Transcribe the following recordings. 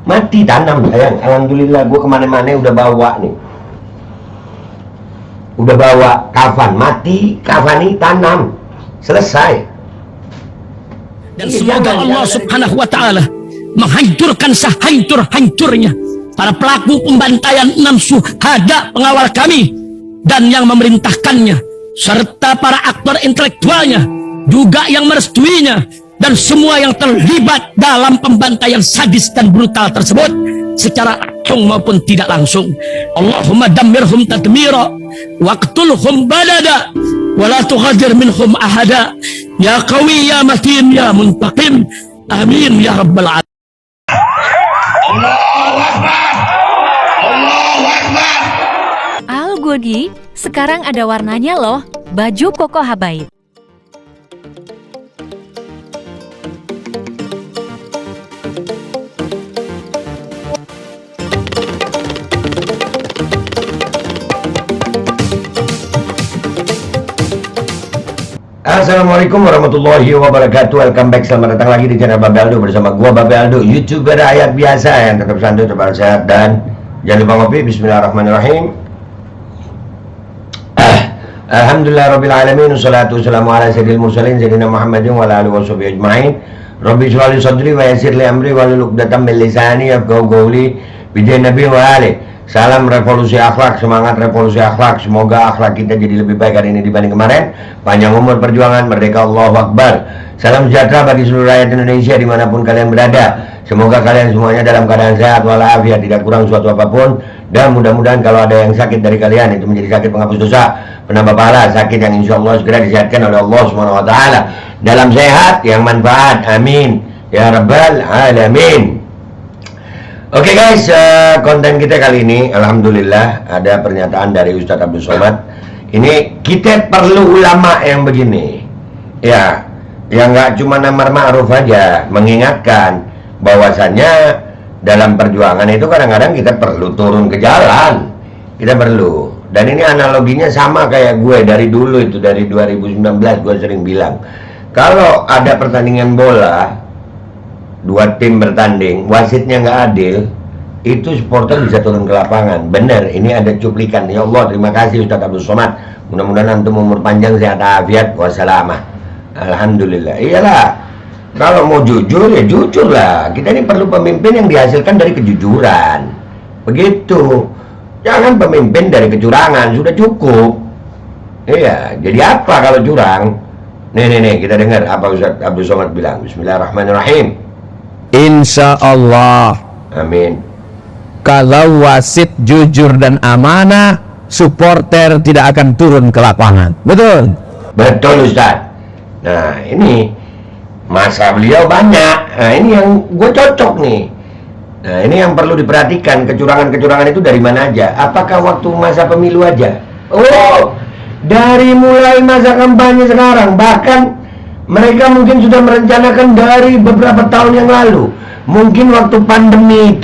Mati tanam sayang. Alhamdulillah gue kemana-mana udah bawa nih. Udah bawa kafan, mati, kafani, tanam. Selesai. Dan semoga Allah subhanahu wa ta'ala menghancurkan sehancur-hancurnya para pelaku pembantaian 6 syuhada pengawal kami dan yang memerintahkannya, serta para aktor intelektualnya juga yang merestuinya, dan semua yang terlibat dalam pembantaian sadis dan brutal tersebut secara langsung maupun tidak langsung. Allahumma dammirhum tadmira waqtulhum balada wala tughadir minhum ahada ya qawi ya matin ya muntaqim amin ya rabbal alamin. Allahu Akbar, Allahu Akbar. Al Godi, sekarang ada warnanya loh, baju koko habaib. Assalamualaikum warahmatullahi wabarakatuh. Welcome back, selamat datang lagi di channel Babe Aldo bersama gua Babe Aldo, YouTuber rakyat biasa yang tetap santuy, tetap sehat, dan jangan lupa ngopi. Bismillahirrahmanirrahim. Alhamdulillah rabbil alamin, wassalatu wassalamu ala sayyidil mursalin sayyidina Muhammadin wa ala alihi washabihi ajmain. Rabbi shrah li sadri wa yassir li amri wahlul 'uqdatam min lisani yafqahu qawli. Bijai Nabi wa ali. Salam revolusi akhlak, semangat revolusi akhlak. Semoga akhlak kita jadi lebih baik hari ini dibanding kemarin. Panjang umur perjuangan, merdeka, Allahu Akbar. Salam sejahtera bagi seluruh rakyat Indonesia dimanapun kalian berada. Semoga kalian semuanya dalam keadaan sehat walafiat, tidak kurang suatu apapun. Dan mudah-mudahan kalau ada yang sakit dari kalian, itu menjadi sakit penghapus dosa, penambah pahala, sakit yang insya Allah segera disehatkan oleh Allah SWT dalam sehat yang manfaat, amin ya rabbal alamin. Oke guys, konten kita kali ini alhamdulillah ada pernyataan dari Ustadz Abdul Somad. Ini kita perlu ulama yang begini, ya, yang nggak cuma amar ma'ruf aja, mengingatkan bahwasannya dalam perjuangan itu kadang-kadang kita perlu turun ke jalan, kita perlu. Dan ini analoginya sama kayak gue dari dulu itu, dari 2019 gue sering bilang, kalau ada pertandingan bola, 2 tim bertanding, wasitnya nggak adil, itu supporter bisa turun ke lapangan. Bener, ini ada cuplikan. Ya Allah, terima kasih Ustadz Abdul Somad. Mudah-mudahan antum umur panjang, sehat afiat, wassalamah. Alhamdulillah. Iyalah, kalau mau jujur ya jujur lah. Kita ini perlu pemimpin yang dihasilkan dari kejujuran. Begitu. Jangan pemimpin dari kecurangan, sudah cukup. Iya, jadi apa kalau curang? Nih, kita dengar apa Ustadz Abdul Somad bilang. Bismillahirrahmanirrahim. Insya Allah, amin. Kalau wasit jujur dan amanah, supporter tidak akan turun ke lapangan. Betul? Betul Ustaz. Nah ini masa beliau banyak. Nah ini yang gue cocok nih. Nah ini yang perlu diperhatikan. Kecurangan-kecurangan itu dari mana aja? Apakah waktu masa pemilu aja? Oh, dari mulai masa kampanye sekarang. Bahkan mereka mungkin sudah merencanakan dari beberapa tahun yang lalu. Mungkin waktu pandemi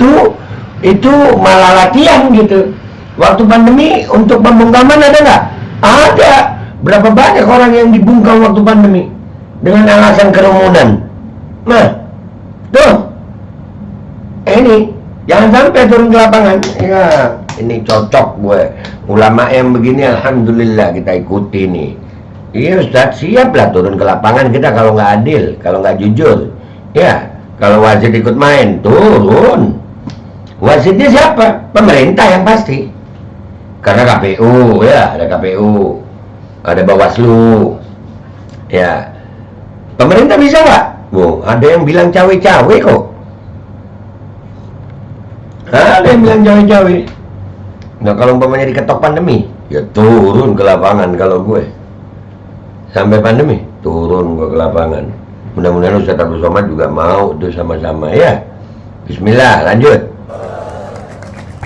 itu malah latihan gitu. Waktu pandemi untuk pembungkaman ada nggak? Ada. Berapa banyak orang yang dibungkam waktu pandemi dengan alasan kerumunan. Nah, tuh. Ini jangan sampai turun ke lapangan. Ya, ini cocok gue. Ulama yang begini alhamdulillah kita ikuti nih. Iya Ustadz, siaplah turun ke lapangan kita kalau nggak adil, kalau nggak jujur. Ya, kalau wasit ikut main, turun. Wasitnya siapa? Pemerintah yang pasti. Karena KPU, ya ada KPU, ada Bawaslu. Ya, pemerintah bisa nggak? Bu, ada yang bilang cawe-cawe kok. Ada yang bilang cawe-cawe. Nah kalau umpamanya diketok pandemi, ya turun ke lapangan kalau gue. Sampai pandemi turun ke lapangan. Mudah-mudahan Ustadz Abdul Somad juga mau itu sama-sama ya. Bismillah, lanjut.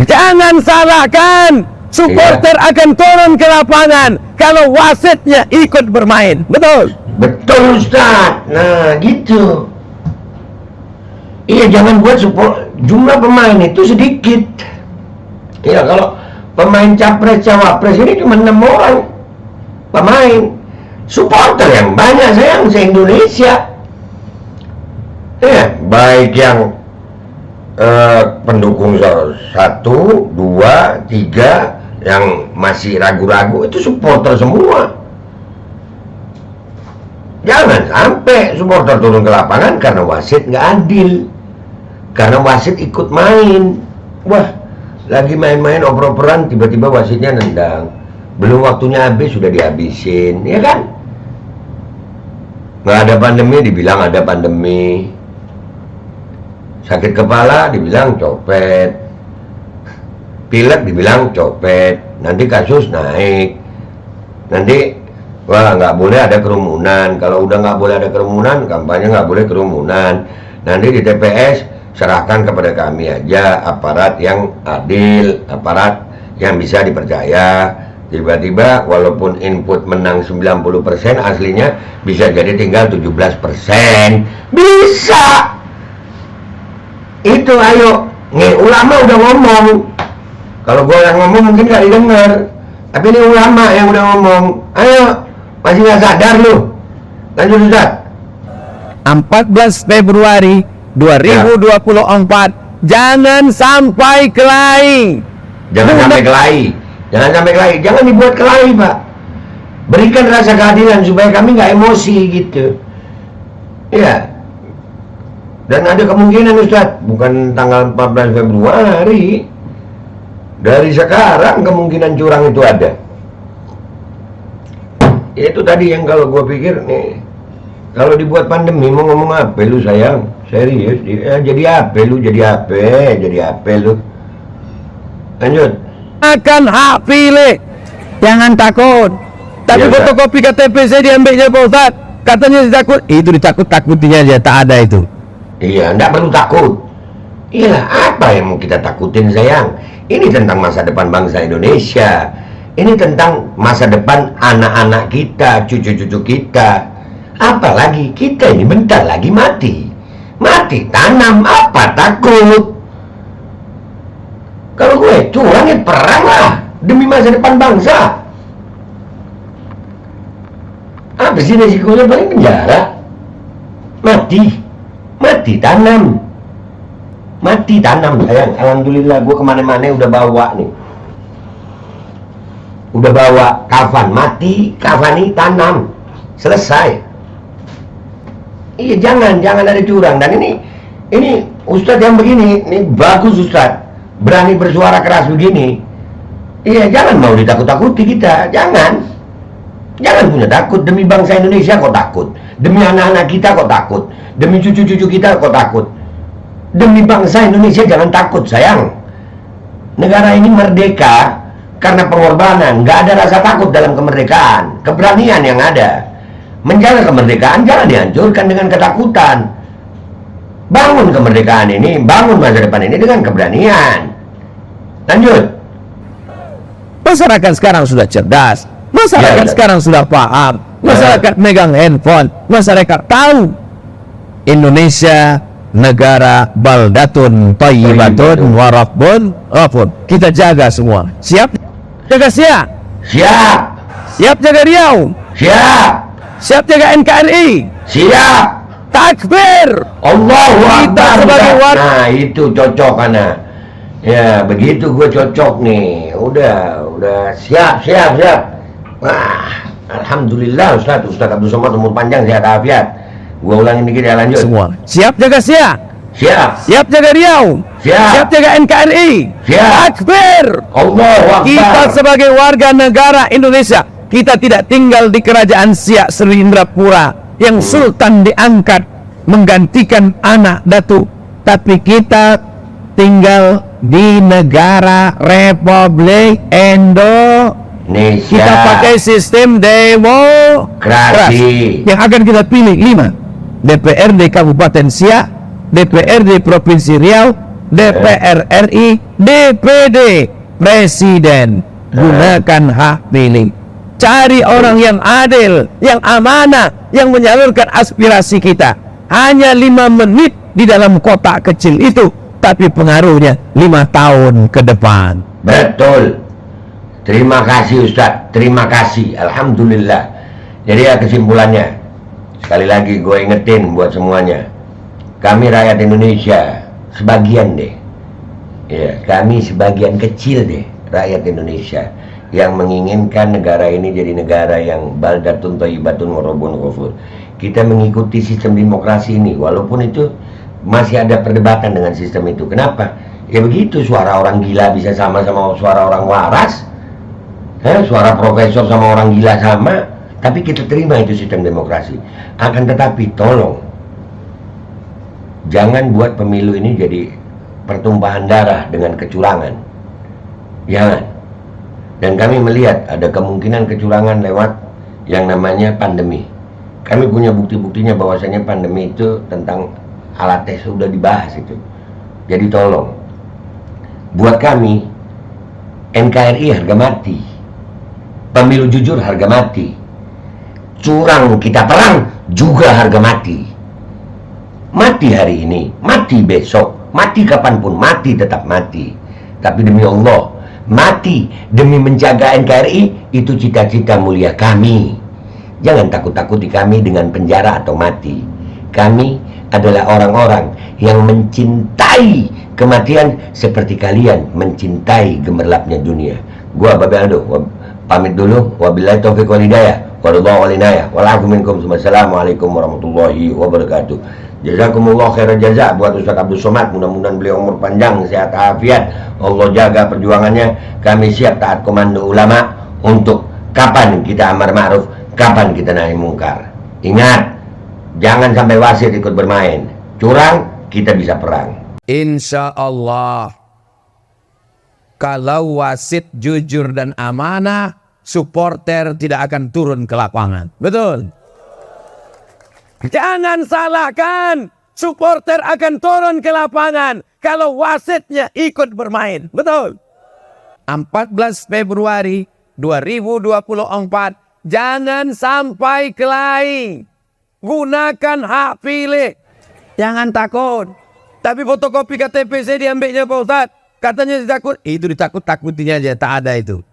Jangan salahkan, supporter akan turun ke lapangan kalau wasitnya ikut bermain. Betul? Betul Ustadz. Nah gitu. Iya, jangan buat jumlah pemain itu sedikit. Iya, kalau pemain capres cawapres ini cuma 6 orang pemain. Supporter yang banyak sayang se-Indonesia. Ya, baik yang pendukung 1, 2, 3 yang masih ragu-ragu itu supporter semua. Jangan sampai supporter turun ke lapangan karena wasit nggak adil, karena wasit ikut main. Wah, lagi main-main oper-operan, tiba-tiba wasitnya nendang, belum waktunya habis sudah dihabisin, ya kan? Nggak ada pandemi dibilang ada pandemi, sakit kepala dibilang copet, pilek dibilang copet, nanti kasus naik, nanti wah nggak boleh ada kerumunan. Kalau udah nggak boleh ada kerumunan, kampanye nggak boleh kerumunan. Nanti di TPS serahkan kepada kami aja, aparat yang adil, aparat yang bisa dipercaya. Tiba-tiba walaupun input menang 90%, aslinya bisa jadi tinggal 17%. Bisa. Itu ayo, nih ulama udah ngomong. Kalau gue yang ngomong mungkin gak didengar, tapi ini ulama yang udah ngomong. Ayo, masih gak sadar lu? Lanjut Ustaz. 14 Februari 2024, jangan sampai kelahi. Jangan sampai kelahi. Jangan sampai kelahi. Jangan dibuat kelahi, Pak. Berikan rasa keadilan supaya kami nggak emosi gitu. Iya. Dan ada kemungkinan Ustaz, bukan tanggal 14 Februari. Dari sekarang kemungkinan curang itu ada. Itu tadi yang kalau gue pikir nih, kalau dibuat pandemi mau ngomong apa lu sayang? Serius? Ya, jadi apa lu? Jadi apa lu? Lanjut. Akan hak pilih, jangan takut. Tapi Ya, fotokopi KTP saya diambilnya Pak Ustaz, katanya ditakut. Itu ditakut-takutinya aja, tak ada itu. Iya, enggak perlu takut. Iya, apa yang mau kita takutin sayang? Ini tentang masa depan bangsa Indonesia. Ini tentang masa depan anak-anak kita, cucu-cucu kita. Apalagi kita ini bentar lagi mati. Mati tanam, apa takut? Kalau gue curang ya perang lah demi masa depan bangsa. Apa sih resikonya? Paling penjara. Mati tanam. Mati tanam sayang. Alhamdulillah gue kemana-mana udah bawa nih. Udah bawa kafan, mati, kafani, tanam. Selesai. Iya, jangan ada curang. Dan ini Ustadz yang begini, ini bagus Ustadz. Berani bersuara keras begini. Iya, jangan mau ditakut-takuti kita. Jangan punya takut. Demi bangsa Indonesia kok takut. Demi anak-anak kita kok takut. Demi cucu-cucu kita kok takut. Demi bangsa Indonesia jangan takut sayang. Negara ini merdeka karena pengorbanan. Nggak ada rasa takut dalam kemerdekaan. Keberanian yang ada. Menjaga kemerdekaan jangan dihancurkan dengan ketakutan. Bangun kemerdekaan ini, bangun masa depan ini dengan keberanian. Lanjut. Masyarakat sekarang sudah cerdas. Masyarakat Ya, sekarang sudah paham. Masyarakat megang handphone. Masyarakat tahu Indonesia negara baldatun thayyibatun wa rabbun ghafur. Kita jaga semua. Siap? Jaga siap. Siap. Siap jaga Riau. Siap. Siap jaga NKRI. Siap. Takbir. Allahu Kita Akbar. sebagai warga. Nah, itu cocok karena ya begitu gue cocok nih. Udah siap. Wah, alhamdulillah Ustaz Abdul Somad umur panjang sehat afiat. Gue ulangin dikit ya, lanjut. Semua. Siap jaga siap. Siap. Siap jaga Riau. Siap. Siap jaga NKRI. Siap. Takbir. Allahu Akbar. Kita sebagai warga negara Indonesia, kita tidak tinggal di kerajaan Siak Sri Indrapura yang sultan diangkat menggantikan anak datu, tapi kita tinggal di negara Republik Indonesia. Kita pakai sistem demokrasi yang akan kita pilih 5 DPRD Kabupaten Siak, DPRD Provinsi Riau, DPR RI, DPD Presiden. Gunakan hak pilih. Cari orang yang adil, yang amanah, yang menyalurkan aspirasi kita. Hanya 5 menit di dalam kotak kecil itu, tapi pengaruhnya 5 tahun ke depan. Betul. Terima kasih Ustadz, terima kasih. Alhamdulillah. Jadi ya kesimpulannya, sekali lagi gue ingetin buat semuanya. Kami rakyat Indonesia sebagian deh, ya kami sebagian kecil deh rakyat Indonesia yang menginginkan negara ini jadi negara yang baldatun thayyibatun wa rabbun ghafur. Kita mengikuti sistem demokrasi ini, walaupun itu masih ada perdebatan dengan sistem itu. Kenapa? Ya begitu, suara orang gila bisa sama suara orang waras, suara profesor sama orang gila sama, tapi kita terima itu sistem demokrasi. Akan tetapi tolong jangan buat pemilu ini jadi pertumpahan darah dengan kecurangan. Jangan. Dan kami melihat ada kemungkinan kecurangan lewat yang namanya pandemi. Kami punya bukti-buktinya bahwasanya pandemi itu tentang alat tes sudah dibahas itu. Jadi tolong, buat kami NKRI harga mati, pemilu jujur harga mati, curang kita perang juga harga mati. Mati hari ini, mati besok, mati kapanpun, mati tetap mati. Tapi demi Allah, mati demi menjaga NKRI itu cita-cita mulia kami. Jangan takut-takuti kami dengan penjara atau mati. Kami adalah orang-orang yang mencintai kematian seperti kalian mencintai gemerlapnya dunia. Gua Babe Aldo pamit dulu. Wabillahi taufiq wal hidayah. Wallahu walinayah. Walafu minkum. Wassalamualaikum warahmatullahi wabarakatuh. Jazakumullah khairan jaza buat Ustaz Abdul Somad. Mudah-mudahan beliau umur panjang, sehat afiat. Allah jaga perjuangannya. Kami siap taat komando ulama untuk kapan kita amar ma'ruf, kapan kita nahi mungkar. Ingat, jangan sampai wasit ikut bermain. Curang, kita bisa perang. Insya Allah, kalau wasit jujur dan amanah, supporter tidak akan turun ke lapangan. Betul? Jangan salahkan, supporter akan turun ke lapangan kalau wasitnya ikut bermain. Betul? 14 Februari 2024, jangan sampai kelahi. Gunakan hak pilih. Jangan takut. Tapi fotokopi KTP saya diambilnya Pak Ustadz. Katanya ditakut. Itu ditakut-takutinya aja. Tak ada itu.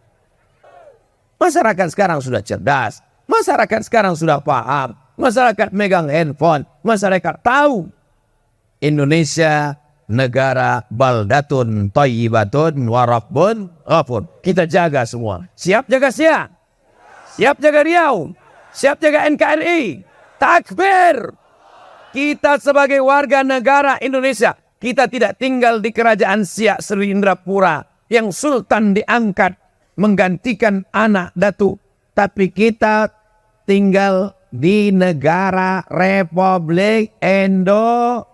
Masyarakat sekarang sudah cerdas. Masyarakat sekarang sudah paham. Masyarakat megang handphone. Masyarakat tahu. Indonesia negara baldatun thayyibatun wa rabbun ghafur. Kita jaga semua. Siap jaga siap. Siap jaga Riau. Siap jaga NKRI. Takbir. Kita sebagai warga negara Indonesia, kita tidak tinggal di kerajaan Siak Sri Indrapura yang sultan diangkat menggantikan anak datu, tapi kita tinggal di negara Republik Indo.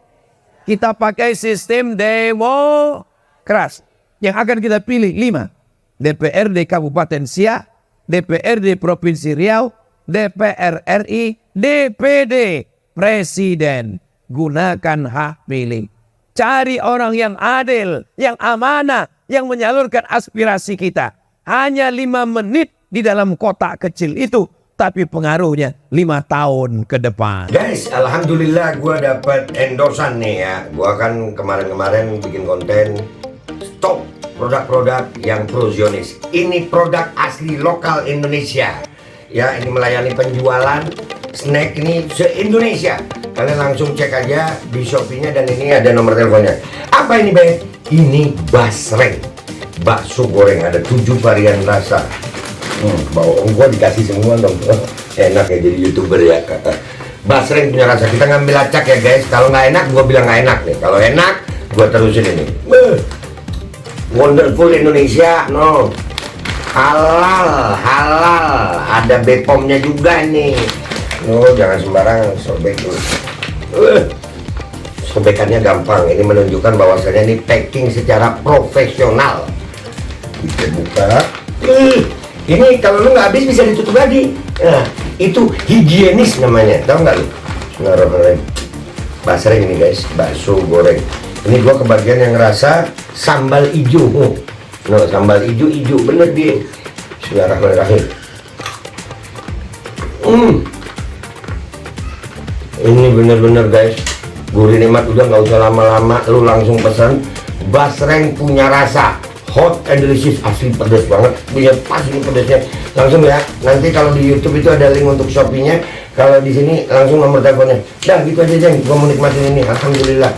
Kita pakai sistem demokrasi yang akan kita pilih 5. DPRD Kabupaten Siak, DPRD Provinsi Riau, DPR RI, DPD Presiden. Gunakan hak pilih. Cari orang yang adil, yang amanah, yang menyalurkan aspirasi kita. Hanya 5 menit di dalam kotak kecil itu, tapi pengaruhnya 5 tahun ke depan. Guys, alhamdulillah gue dapat endorsan nih ya. Gue kan kemarin-kemarin bikin konten stop produk-produk yang pro Zionis. Ini produk asli lokal Indonesia. Ya, ini melayani penjualan snack ini se-Indonesia. Kalian langsung cek aja di Shopee-nya dan ini ada nomor teleponnya. Apa ini, Be? Ini basreng. Bakso goreng, ada 7 varian rasa. Bawang gua dikasih semua dong. Enak ya jadi YouTuber ya. Basreng punya rasa. Kita ngambil acak ya, guys. Kalau nggak enak, gua bilang nggak enak nih. Kalau enak, gua terusin ini. Wonderful Indonesia, no. Halal, halal. Ada Bepom-nya juga nih. Oh, jangan sembarang sobek dulu. Sobekannya gampang. Ini menunjukkan bahwasanya ini packing secara profesional. Kita buka. Ini kalau lu nggak habis bisa ditutup lagi. Nah, itu higienis namanya. Tahu nggak lu? Bismillahirrahmanirrahim. Basreng ini guys, bakso goreng. Ini gua kebagian yang ngerasa sambal hijau. No, sambal hijau bener dia. Bismillahirrahmanirrahim. Ini bener-bener guys, gurih nikmat, udah nggak usah lama-lama, lu langsung pesan. Basreng punya rasa hot and delicious, asli pedas banget, punya pas ini pedasnya. Langsung ya, nanti kalau di YouTube itu ada link untuk Shopee-nya, kalau di sini langsung nomor teleponnya. Dah gitu aja Jeng, gua mau nikmatin ini, alhamdulillah.